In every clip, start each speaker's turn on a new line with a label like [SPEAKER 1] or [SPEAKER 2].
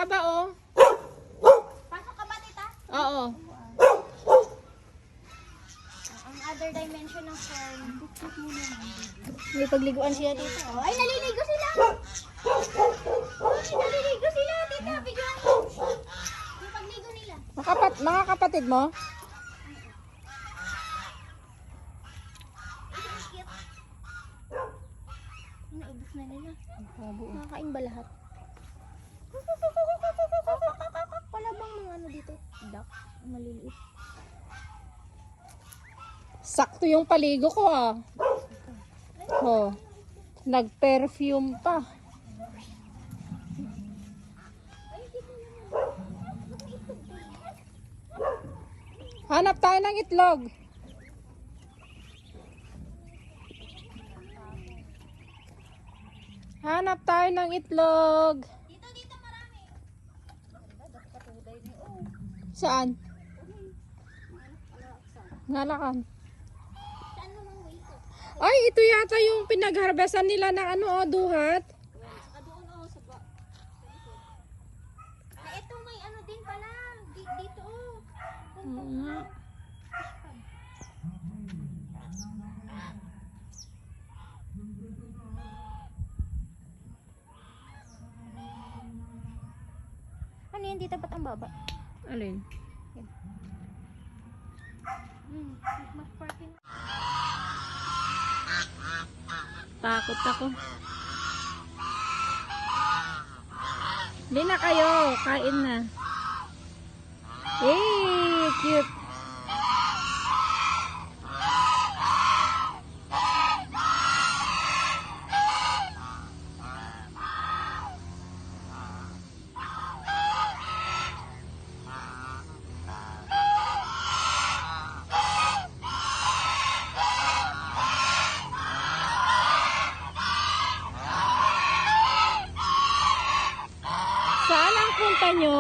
[SPEAKER 1] haba oh.
[SPEAKER 2] Pasok ka ba, tita?
[SPEAKER 1] Oo.
[SPEAKER 2] Ang other dimension ng farm. May pagliguan siya dito. Ay, naliligo sila! Ay, naliligo sila, tita. Bigyan mo. Yung pagligo nila.
[SPEAKER 1] Mga kapatid mo?
[SPEAKER 2] Naubos na nila. Makakain ba lahat? Wala bang mga ano dito? Duck? Maliliit.
[SPEAKER 1] Sakto yung paligo ko ah. Oh. Nag-perfume pa. Hanap tayo ng itlog. Hanap tayo ng itlog.
[SPEAKER 2] Dito marami.
[SPEAKER 1] Saan? Ngalakan.
[SPEAKER 2] Saan naman way ito?
[SPEAKER 1] Ay, ito yata yung pinagharbesan nila ng ano oh, duhat.
[SPEAKER 2] Saka doon sa ba. Ay, ito may ano din pala. Dito Ano yan dito ba't ang baba?
[SPEAKER 1] Alin?
[SPEAKER 2] Mas parking.
[SPEAKER 1] Takot ako. Hindi na kayo. Kain na. Hey, cute. Saan ang punta nyo?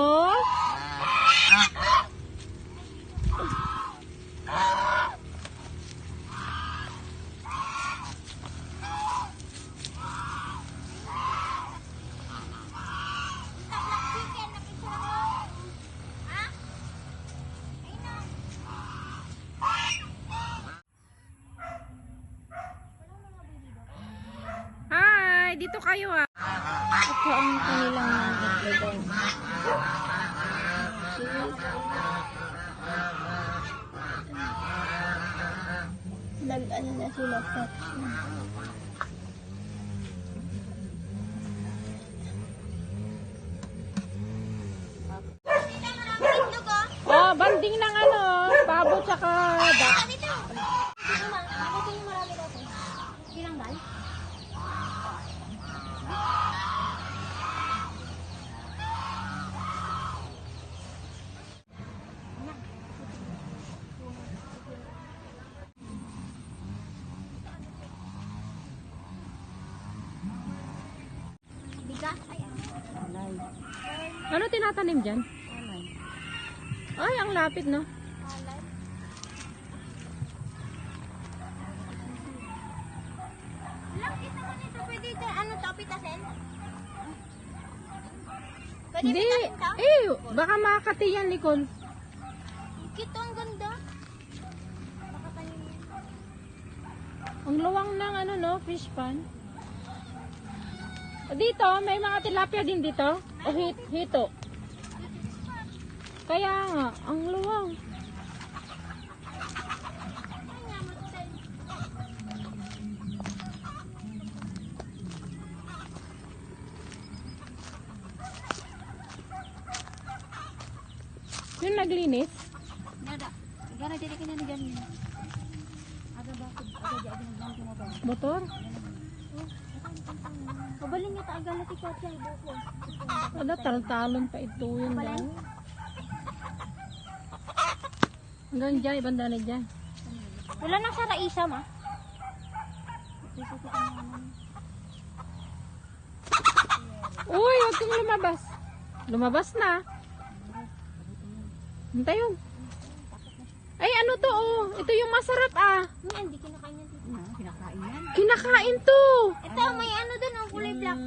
[SPEAKER 1] Hi, dito kayo ah. Ito ang kanilang itlog.
[SPEAKER 2] Nag-ano na sila.
[SPEAKER 1] Oh, banding ng ano, babo tsaka dak.
[SPEAKER 2] Dito. Dito ma. Dito yung marami dito. Tinanggal? Bigas?
[SPEAKER 1] Ano tinatanim dyan? Ay, ang lapit no?
[SPEAKER 2] Langkit naman ito. Pwede ito. Ano to? Pitasin? Pwede
[SPEAKER 1] Hindi.
[SPEAKER 2] pitasin to?
[SPEAKER 1] Baka makakati yan, Nicole.
[SPEAKER 2] Kito, ang ganda. Baka tanim yan.
[SPEAKER 1] Ang luwang ng ano no, fish pan. Dito, may mga tilapia din dito. O hito. Kaya nga, ang luwang.
[SPEAKER 2] Ay nga, magsan.
[SPEAKER 1] Yung naglinis.
[SPEAKER 2] Nada. Gara dili ka na ni ganin. Aga bakit? Aga di aga nagbanto mo ba?
[SPEAKER 1] Motor.
[SPEAKER 2] Kabalin niya ta agala ti kotse buko.
[SPEAKER 1] Ada, taltalon pa ito yun daw. Hanggang dyan, ibanda na dyan.
[SPEAKER 2] Wala nang sa raisa ma.
[SPEAKER 1] Uy, huwag kang lumabas. Lumabas na. Hintay yun. Ay, ano to oh. Ito yung masarap ah.
[SPEAKER 2] Hindi kinakain yan dito.
[SPEAKER 1] Kinakain to.
[SPEAKER 2] Ito may ano dun ang kulay black.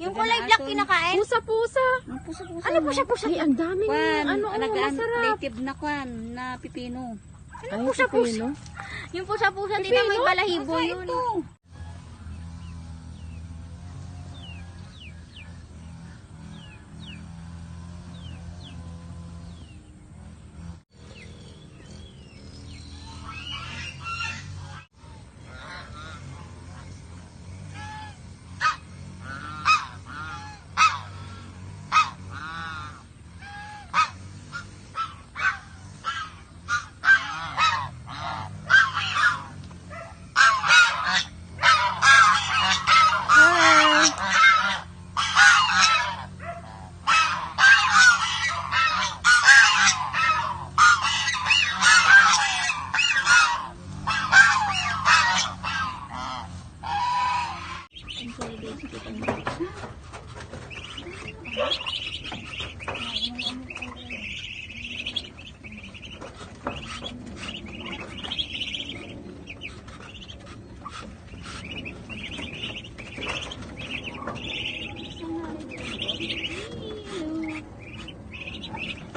[SPEAKER 2] Yung kulay black kinakain?
[SPEAKER 1] Pusa-pusa.
[SPEAKER 3] Pusa-pusa.
[SPEAKER 2] Ano pusa-pusa?
[SPEAKER 1] Ay, ang daming
[SPEAKER 3] Kwan,
[SPEAKER 1] masarap.
[SPEAKER 3] native na kwan, na pipino.
[SPEAKER 1] Ay, pusa-pusa.
[SPEAKER 2] Yung pusa-pusa, tita, may balahibo yun.
[SPEAKER 3] Ito.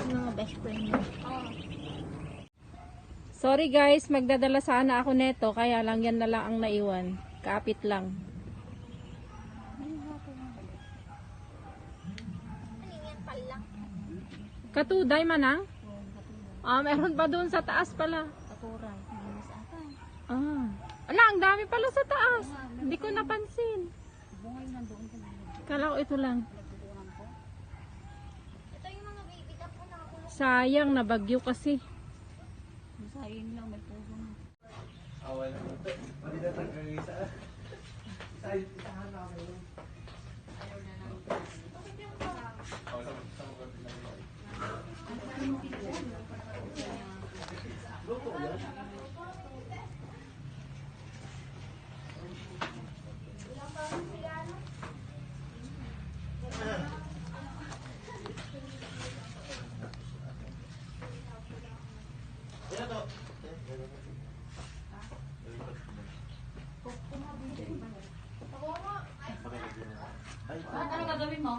[SPEAKER 2] Mga best friend mo.
[SPEAKER 1] Sorry guys, magdadala sana ako neto. Kaya lang yan na lang ang naiwan. Kapit lang. Katuday manang? Ah, meron pa doon sa taas pala.
[SPEAKER 3] Katuray, malinis ata.
[SPEAKER 1] Ah. Ala, ang dami pala sa taas. Hindi ko napansin.
[SPEAKER 3] Bungay nandoon ko.
[SPEAKER 1] Kala ko ito lang.
[SPEAKER 2] Ito yung mga baby duck ko nakakulong.
[SPEAKER 1] Sayang, nabagyo kasi.
[SPEAKER 3] Sayang lang, may puso na. Ano gagawin mo?